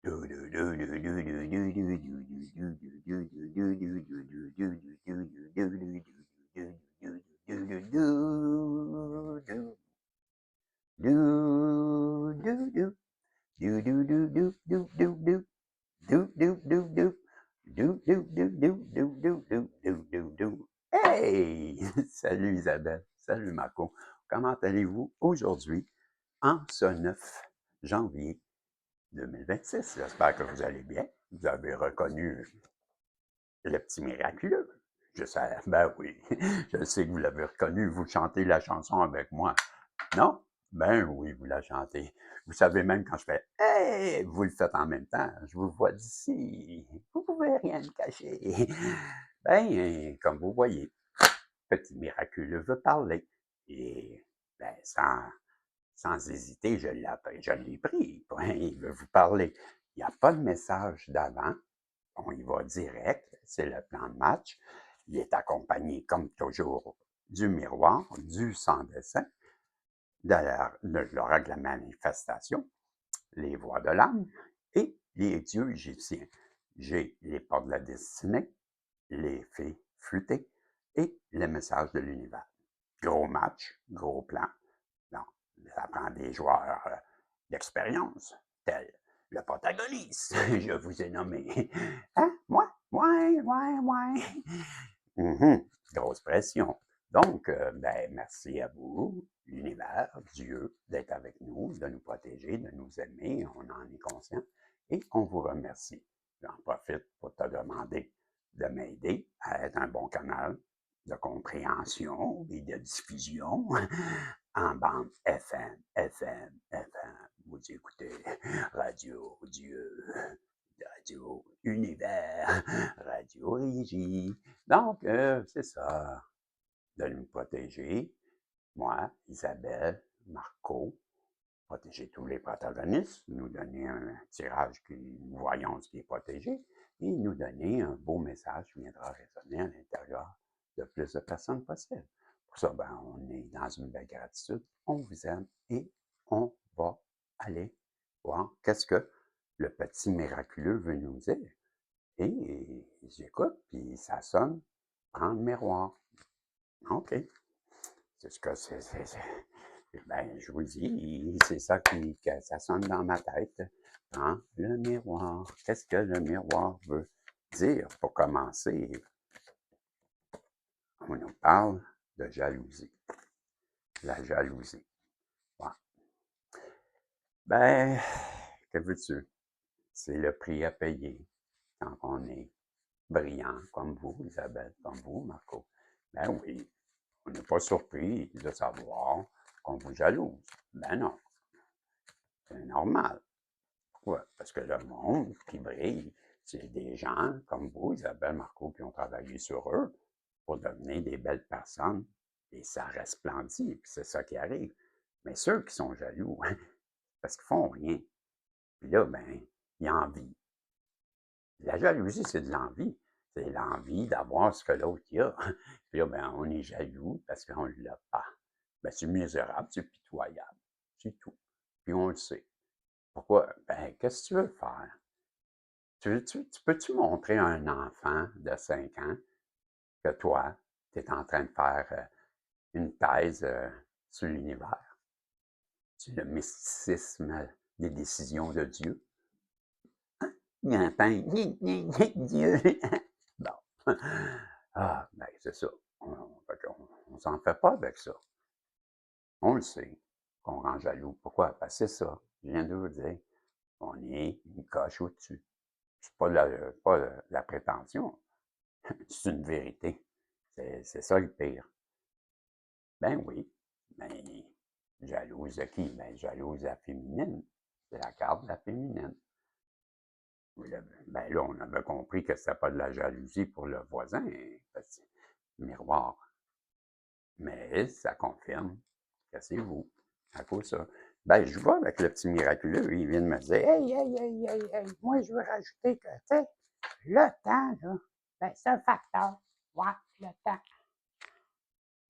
Hey! Salut Isabelle, salut Marco. Comment allez-vous aujourd'hui en ce 9 janvier 2026? J'espère que vous allez bien. Vous avez reconnu le petit miraculeux. Je sais, ben oui, je sais que vous l'avez reconnu, vous chantez la chanson avec moi. Non? Ben oui, vous la chantez. Vous savez même quand je fais Hey! Vous le faites en même temps. Je vous vois d'ici. Vous pouvez rien me cacher. Ben, comme vous voyez, petit miraculeux veut parler. Et ben, sans hésiter, je l'ai pris. Il veut vous parler. Il n'y a pas de message d'avant. On y va direct. C'est le plan de match. Il est accompagné, comme toujours, du miroir, du sans-dessin, de l'oracle de la manifestation, les voix de l'âme et les dieux égyptiens. J'ai les portes de la destinée, les fées flûtées et les messages de l'univers. Gros match, gros plan. Non, ça prend des joueurs d'expérience, tels le protagoniste, je vous ai nommé. Hein? Moi? Ouais, ouais, ouais. Grosse pression. Donc, ben, merci à vous, l'univers, Dieu, d'être avec nous, de nous protéger, de nous aimer. On en est conscient et on vous remercie. J'en profite pour te demander de m'aider à être un bon canal de compréhension et de diffusion en bande FM, FM, FM. Vous écoutez Radio Dieu, Radio Univers, Radio Régie. Donc, c'est ça, de nous protéger, moi, Isabelle, Marco, protéger tous les protagonistes, nous donner un tirage qui nous voyons ce qui est protégé et nous donner un beau message qui viendra résonner à l'intérieur de plus de personnes possible. Pour ça, ben, on est dans une belle gratitude, on vous aime et on va aller voir qu'est-ce que le petit miraculeux veut nous dire. Et j'écoute, puis ça sonne, prends le miroir. OK. C'est ce que c'est. Ben, je vous dis, c'est ça que ça sonne dans ma tête. Prends le miroir. Qu'est-ce que le miroir veut dire pour commencer? On nous parle de jalousie. La jalousie. Ouais. Ben, que veux-tu? C'est le prix à payer quand on est brillant comme vous, Isabelle, comme vous, Marco. Ben oui, on n'est pas surpris de savoir qu'on vous jalouse. Ben non, c'est normal. Pourquoi? Parce que le monde qui brille, c'est des gens comme vous, Isabelle, Marco, qui ont travaillé sur eux pour devenir des belles personnes. Et ça resplendit, puis c'est ça qui arrive. Mais ceux qui sont jaloux, parce qu'ils font rien, puis là, ben, ils envient. La jalousie, c'est de l'envie. C'est l'envie d'avoir ce que l'autre a. Puis là, ben, on est jaloux parce qu'on ne l'a pas. Ben, c'est misérable, c'est pitoyable. C'est tout. Puis on le sait. Pourquoi? Ben, qu'est-ce que tu veux faire? Tu peux-tu montrer à un enfant de 5 ans que toi, tu es en train de faire une thèse sur l'univers, sur le mysticisme des décisions de Dieu? Il entend Dieu. Bon. Ah, ben, c'est ça. On s'en fait pas avec ça. On le sait qu'on rend jaloux. Pourquoi? Parce que c'est ça. Je viens de vous dire. On est une coche au-dessus. C'est pas la prétention. C'est une vérité. C'est ça le pire. Ben oui. Ben, jalouse de qui? Ben, jalouse de la féminine. C'est la carte de la féminine. Ben là, on avait compris que c'était pas de la jalousie pour le voisin, parce que miroir. Mais ça confirme que c'est vous, à cause de ça. Ben, je vois avec le petit miraculeux, il vient de me dire Hey, hey, hey, hey, hey, moi, je veux rajouter que, tu sais, le temps, là, ben, c'est un facteur. Ouais, le temps.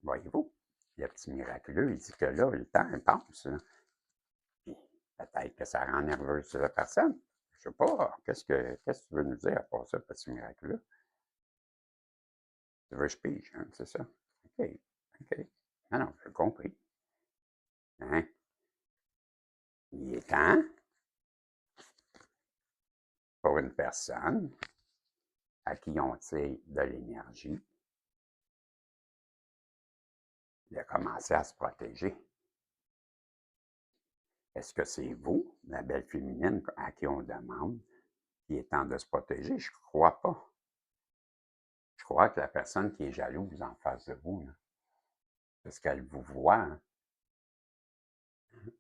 Voyez-vous, le petit miraculeux, il dit que là, le temps, il passe. Puis peut-être que ça rend nerveuse la personne. sais pas, qu'est-ce que tu veux nous dire à part ça, petit miraculeux? Tu veux que je pige, hein, c'est ça? OK, OK. Ah non, j'ai compris. Hein? Il est temps pour une personne à qui on tire de l'énergie de commencer à se protéger. Est-ce que c'est vous, la belle féminine, à qui on demande qu'il est temps de se protéger? Je ne crois pas. Je crois que la personne qui est jalouse en face de vous, là, parce qu'elle vous voit, hein,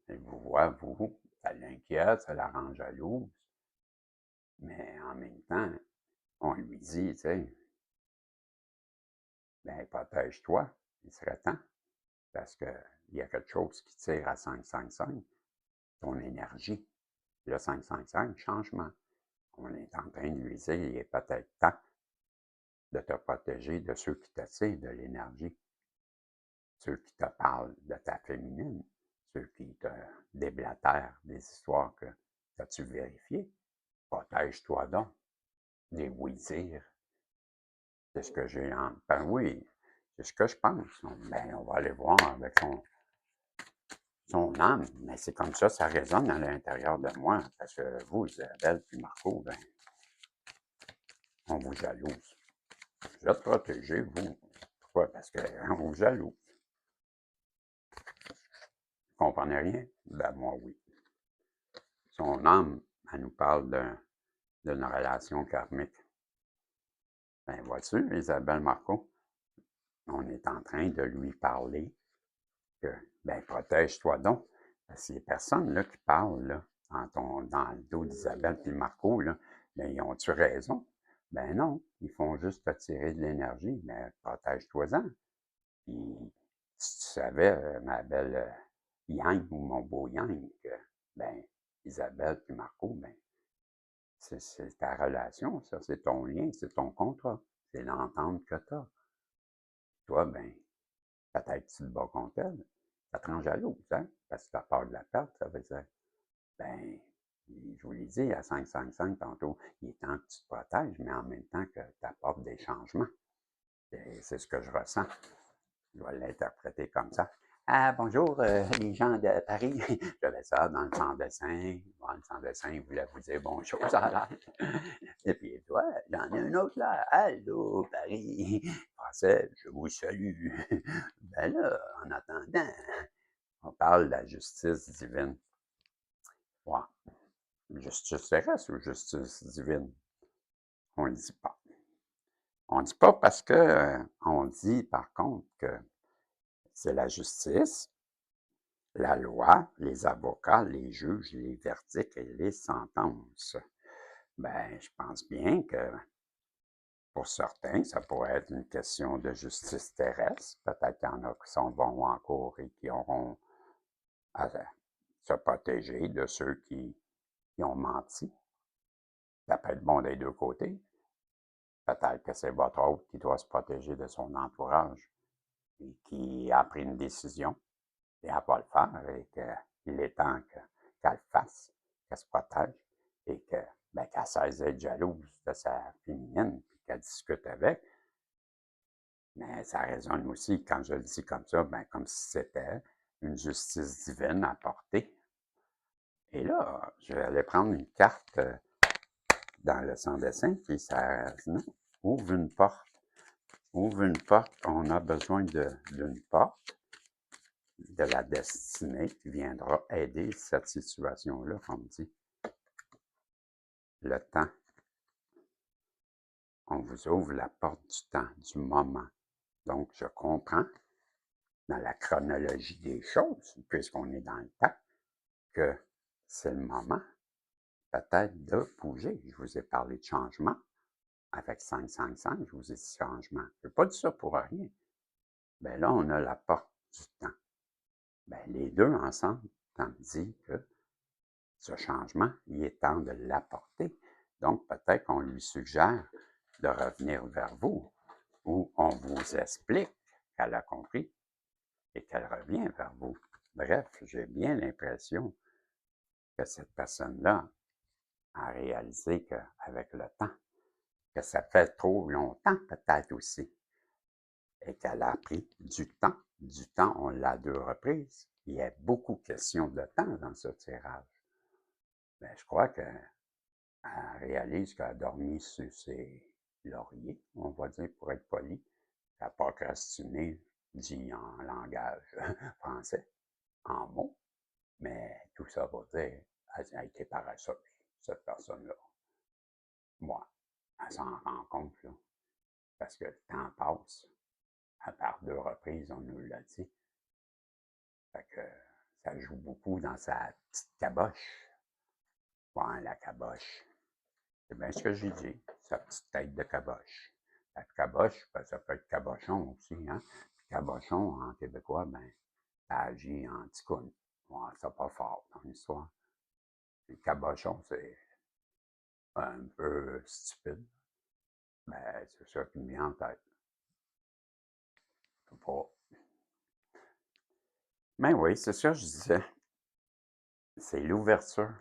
elle vous voit, vous, ça l'inquiète, ça la rend jalouse, mais en même temps, on lui dit, tu sais, ben protège-toi, il serait temps, parce qu'il y a quelque chose qui tire à 555, ton énergie. Le 555, changement. On est en train de lui dire, il est peut-être temps de te protéger de ceux qui t'attirent de l'énergie, ceux qui te parlent de ta féminine, ceux qui te déblatèrent des histoires que as-tu vérifié? Protège-toi donc des oui-dire. C'est ce que j'ai en... Ben oui, c'est ce que je pense. Ben, on va aller voir avec son âme, mais c'est comme ça résonne à l'intérieur de moi, parce que vous, Isabelle puis Marco, ben, on vous jalouse. Vous êtes protégés, vous. Pourquoi? Parce qu'on vous jalouse. Vous comprenez rien? Ben moi, oui. Son âme, elle nous parle d'une relation karmique. Ben vois-tu, Isabelle Marco, on est en train de lui parler que, ben protège-toi donc. Ces personnes-là qui parlent là, dans le dos d'Isabelle et Marco, là, ben, ils ont-tu raison? Ben non, ils font juste attirer de l'énergie, mais protège-toi-en. Puis, si tu savais, ma belle Yang ou mon beau Yang, que, ben, Isabelle et Marco, ben, c'est ta relation, ça, c'est ton lien, c'est ton contrat, c'est l'entente que tu as. Toi, ben, peut-être tu te bats contre elle, ça te rend jalouse, hein? Parce que tu as peur de la perte, ça veut dire, ben, je vous l'ai dit à 555 tantôt, il est temps que tu te protèges, mais en même temps que tu apportes des changements. C'est ce que je ressens. Je vais l'interpréter comme ça. Ah, bonjour, les gens de Paris. J'avais ça dans le sans-dessin. Bon, le sans-dessin voulait vous dire bonjour, ça a l'air. Et puis, toi, j'en ai un autre là. Allô, Paris. Français, je vous salue. Ben là, en attendant, on parle de la justice divine. Ouais. Justice terrestre ou justice divine? On ne le dit pas. On ne dit pas parce que on dit par contre que c'est la justice, la loi, les avocats, les juges, les verdicts et les sentences. Ben, je pense bien que pour certains, ça pourrait être une question de justice terrestre. Peut-être qu'il y en a qui sont bons en cours et qui auront à se protéger de ceux qui ont menti. Ça peut être bon des deux côtés. Peut-être que c'est votre autre qui doit se protéger de son entourage et qui a pris une décision et elle va le faire et qu'il est temps qu'elle le fasse, qu'elle se protège et qu'elle cesse d'être jalouse de sa féminine et qu'elle discute avec. Mais ça résonne aussi, quand je le dis comme ça, ben, comme si c'était une justice divine à porter. Et là, je vais aller prendre une carte dans le sans-dessin, puis ça ouvre une porte. Ouvre une porte, on a besoin d'une porte, de la destinée qui viendra aider cette situation-là, comme dit. Le temps. On vous ouvre la porte du temps, du moment. Donc, je comprends, dans la chronologie des choses, puisqu'on est dans le temps, que c'est le moment, peut-être, de bouger. Je vous ai parlé de changement. Avec 555, je vous ai dit changement. Je n'ai pas dit ça pour rien. Bien là, on a la porte du temps. Bien, les deux ensemble, ça me dit que ce changement, il est temps de l'apporter. Donc, peut-être qu'on lui suggère de revenir vers vous ou on vous explique qu'elle a compris et qu'elle revient vers vous. Bref, j'ai bien l'impression que cette personne-là à réaliser qu'avec le temps, que ça fait trop longtemps peut-être aussi, et qu'elle a pris du temps. Du temps, on l'a à 2 reprises. Il y a beaucoup de questions de temps dans ce tirage. Mais je crois qu'elle réalise qu'elle a dormi sur ses lauriers, on va dire pour être poli. Elle n'a pas procrastiné, dit en langage français, en mots. Mais tout ça va dire, elle a été paresseuse, cette personne-là. Moi, elle s'en rend compte, là, parce que le temps passe. À part 2 reprises, on nous l'a dit. Fait que ça joue beaucoup dans sa petite caboche. Ouais, la caboche. C'est bien ce que j'ai dit, sa petite tête de caboche. La caboche, ben, ça peut être cabochon aussi, hein. Puis cabochon, en québécois, ben, ça agit en ticoune. Ouais, c'est pas fort dans l'histoire. Le cabochon, c'est un peu stupide. Ben, c'est ça qui me vient en tête. Je sais pas. Mais oui, c'est ça que je disais. C'est l'ouverture.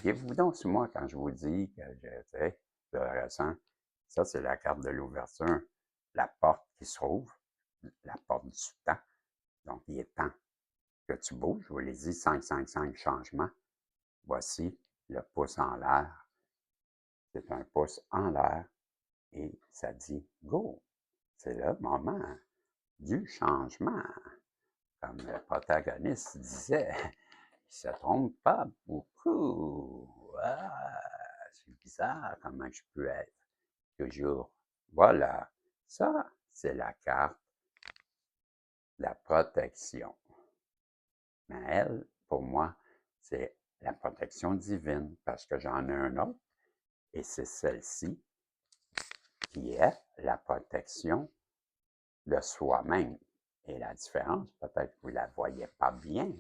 Fiez-vous donc sur moi quand je vous dis que je ressens. Ça, c'est la carte de l'ouverture. La porte qui se rouvre, la porte du temps. Donc, il est temps que tu bouges. Je vous l'ai dit, 5, changement. Voici le pouce en l'air. C'est un pouce en l'air et ça dit go. C'est le moment du changement. Comme le protagoniste disait, il se trompe pas beaucoup. Ah, c'est bizarre comment je peux être toujours. Voilà, ça, c'est la carte de la protection. Mais elle, pour moi, c'est la protection divine parce que j'en ai un autre et c'est celle-ci qui est la protection de soi-même. Et la différence, peut-être que vous ne la voyez pas bien,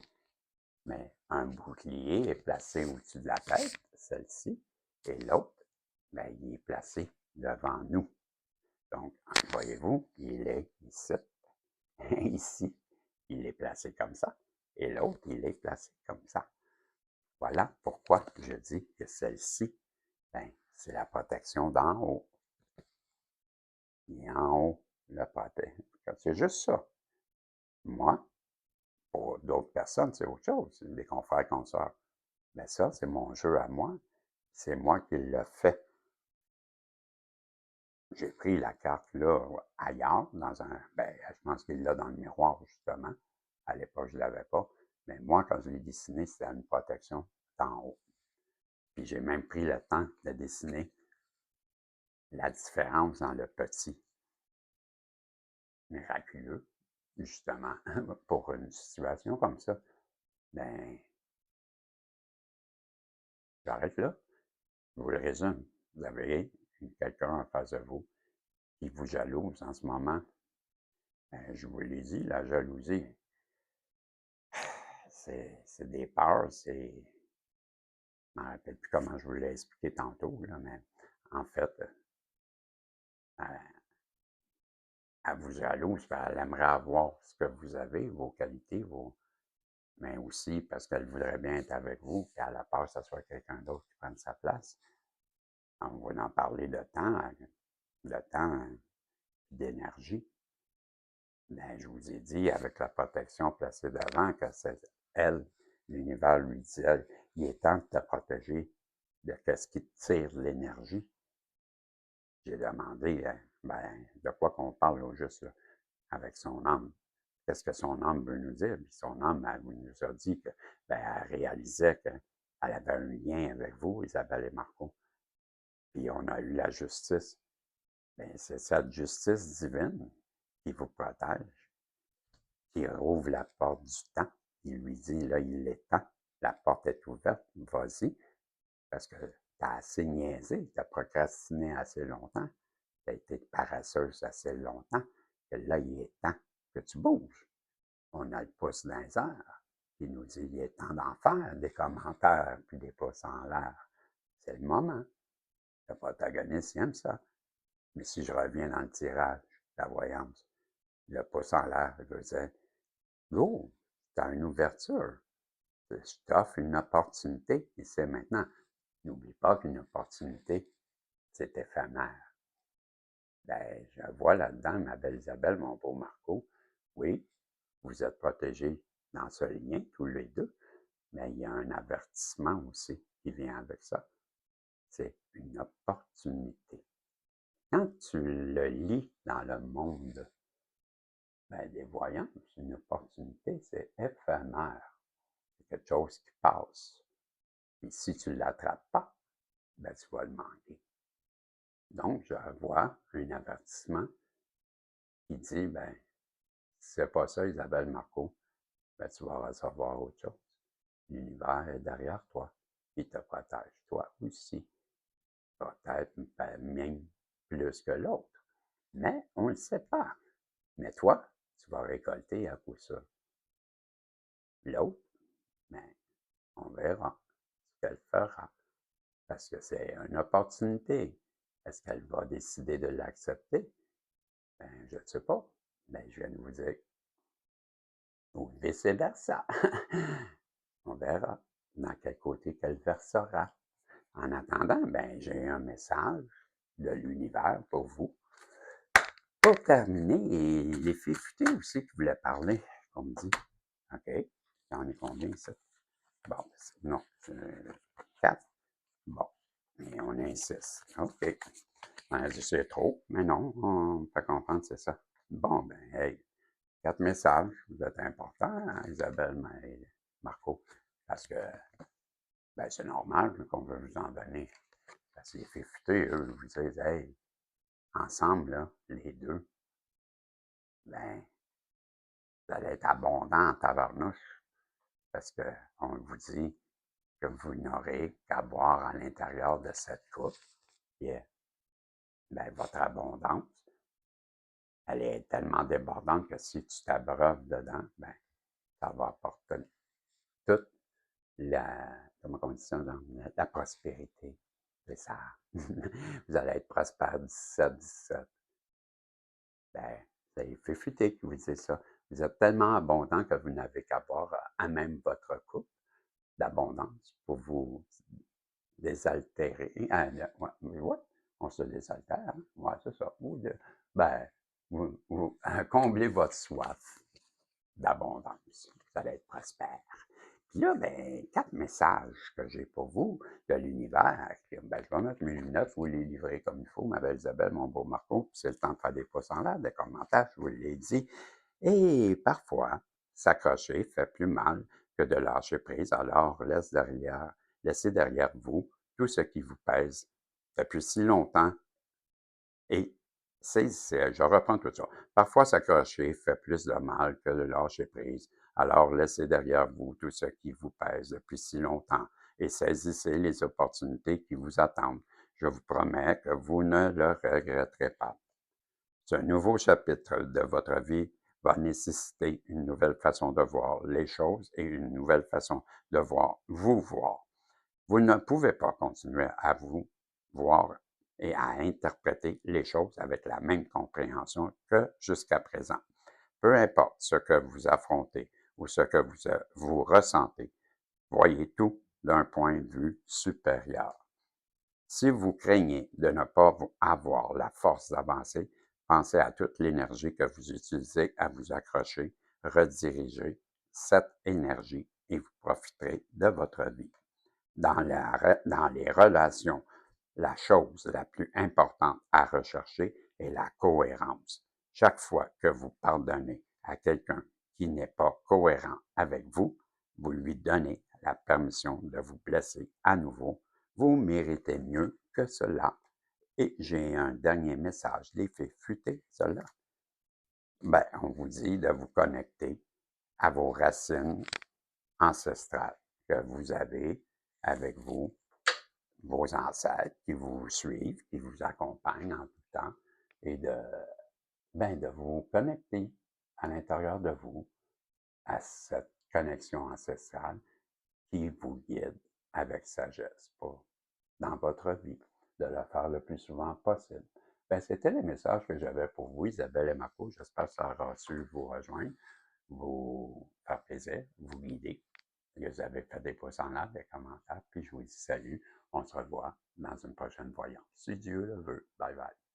mais un bouclier est placé au-dessus de la tête, celle-ci, et l'autre, ben, il est placé devant nous. Donc, voyez-vous, il est ici, ici, il est placé comme ça, et l'autre, il est placé comme ça. Voilà pourquoi je dis que celle-ci, ben, c'est la protection d'en haut. Et en haut, le protège. C'est juste ça. Moi, pour d'autres personnes, c'est autre chose, c'est des confrères, consoeurs. Mais ça, c'est mon jeu à moi. C'est moi qui l'ai fait. J'ai pris la carte là ailleurs, dans un. Ben, je pense qu'il l'a dans le miroir, justement. À l'époque, je ne l'avais pas. Mais moi, quand je l'ai dessiné, c'était une protection d'en haut. Puis j'ai même pris le temps de dessiner la différence dans le petit. Miraculeux, justement, pour une situation comme ça. Ben, j'arrête là. Je vous le résume. Vous avez quelqu'un en face de vous qui vous jalouse en ce moment. Ben, je vous l'ai dit, la jalousie, c'est des peurs, c'est. Je ne me rappelle plus comment je vous l'ai expliqué tantôt, là, mais en fait, elle, elle vous jalouse, elle aimerait avoir ce que vous avez, vos qualités, mais aussi parce qu'elle voudrait bien être avec vous, puis elle a peur que ce soit quelqu'un d'autre qui prenne sa place. On va en parler de temps, d'énergie. Ben, je vous ai dit, avec la protection placée devant, que c'est elle, l'univers lui disait, il est temps de te protéger de ce qui te tire l'énergie. J'ai demandé, ben, de quoi qu'on parle au juste, là, avec son âme. Qu'est-ce que son âme veut nous dire? Puis son âme, elle nous a dit que, ben, elle réalisait qu'elle avait un lien avec vous, Isabelle et Marco. Puis on a eu la justice. Ben, c'est cette justice divine qui vous protège, qui rouvre la porte du temps. Il lui dit, là, il est temps. La porte est ouverte, vas-y, parce que tu as assez niaisé, tu as procrastiné assez longtemps, tu as été paresseuse assez longtemps, que là, il est temps que tu bouges. On a le pouce dans les airs. Il nous dit, il est temps d'en faire des commentaires puis des pouces en l'air. C'est le moment. Le protagoniste, il aime ça. Mais si je reviens dans le tirage, la voyance, le pouce en l'air, je veux dire, go, tu as une ouverture. Je t'offre une opportunité et c'est maintenant. N'oublie pas qu'une opportunité, c'est éphémère. Ben, je vois là-dedans, ma belle Isabelle, mon beau Marco, oui, vous êtes protégés dans ce lien, tous les deux, mais il y a un avertissement aussi qui vient avec ça. C'est une opportunité. Quand tu le lis dans le monde des voyants, c'est une opportunité, c'est éphémère. C'est quelque chose qui passe. Et si tu ne l'attrapes pas, ben, tu vas le manquer. Donc, je vois un avertissement qui dit, ben, si c'est pas ça, Isabelle Marco, ben, tu vas recevoir autre chose. L'univers est derrière toi. Il te protège, toi aussi. Peut-être même plus que l'autre. Mais on ne le sait pas. Mais toi, tu vas récolter à coup sûr. L'autre, ben, on verra ce qu'elle fera. Parce que c'est une opportunité. Est-ce qu'elle va décider de l'accepter? Ben, je ne sais pas. Ben, je viens de vous dire. Ou vice-versa. On verra dans quel côté qu'elle versera. En attendant, ben, j'ai un message de l'univers pour vous. Pour terminer, et les filles futées aussi qui voulaient parler, comme dit. OK. J'en ai combien, ça? Bon, non, 4. Bon, et on est 6. OK. Ben, c'est trop, mais non, on peut comprendre, c'est ça. Bon, ben, hey, 4 messages, vous êtes importants, hein, Isabelle et Marco, parce que ben, c'est normal qu'on veut vous en donner. Parce que les filles futées, eux, vous disent, hey, ensemble, là, les deux, ben, vous allez être abondants en tabarnouche, parce qu'on vous dit que vous n'aurez qu'à boire à l'intérieur de cette coupe, qui est ben, votre abondance. Elle est tellement débordante que si tu t'abreuves dedans, ben, ça va apporter toute la, comment on dit ça, la prospérité. C'est ça. Vous allez être prospère 17. Ben, c'est Fufuté qui vous dit ça. Vous êtes tellement abondant que vous n'avez qu'à boire à même votre coupe d'abondance pour vous désaltérer. Ouais, on se désaltère. Hein? Ouais, c'est ça. Ben, vous comblez votre soif d'abondance. Vous allez être prospère. Puis là, ben, 4 messages que j'ai pour vous de l'univers. Ben, je vais mettre mes lunettes, vous les livrer comme il faut, ma belle Isabelle, mon beau Marco, puis c'est le temps de faire des pouces en l'air, des commentaires, je vous l'ai dit. Et parfois, s'accrocher fait plus mal que de lâcher prise, alors laissez derrière vous tout ce qui vous pèse depuis si longtemps et saisissez, je reprends tout ça. Parfois, s'accrocher fait plus de mal que de lâcher prise. Alors, laissez derrière vous tout ce qui vous pèse depuis si longtemps et saisissez les opportunités qui vous attendent. Je vous promets que vous ne le regretterez pas. Ce nouveau chapitre de votre vie va nécessiter une nouvelle façon de voir les choses et une nouvelle façon de voir vous voir. Vous ne pouvez pas continuer à vous voir et à interpréter les choses avec la même compréhension que jusqu'à présent. Peu importe ce que vous affrontez ou ce que vous ressentez, voyez tout d'un point de vue supérieur. Si vous craignez de ne pas avoir la force d'avancer, pensez à toute l'énergie que vous utilisez à vous accrocher, redirigez cette énergie et vous profiterez de votre vie. Dans les relations, la chose la plus importante à rechercher est la cohérence. Chaque fois que vous pardonnez à quelqu'un qui n'est pas cohérent avec vous, vous lui donnez la permission de vous blesser à nouveau. Vous méritez mieux que cela. Et j'ai un dernier message. Les faits futés, cela. Ben, on vous dit de vous connecter à vos racines ancestrales que vous avez avec vous, vos ancêtres qui vous suivent, qui vous accompagnent en tout temps, et de vous connecter à l'intérieur de vous à cette connexion ancestrale qui vous guide avec sagesse dans votre vie, de le faire le plus souvent possible. Ben, c'était les messages que j'avais pour vous, Isabelle et Marco. J'espère que ça aura su vous rejoindre, vous faire plaisir, vous guider. Vous avez fait des pouces en l'air, des commentaires, puis je vous dis salut. On se revoit dans une prochaine voyance, si Dieu le veut. Bye bye.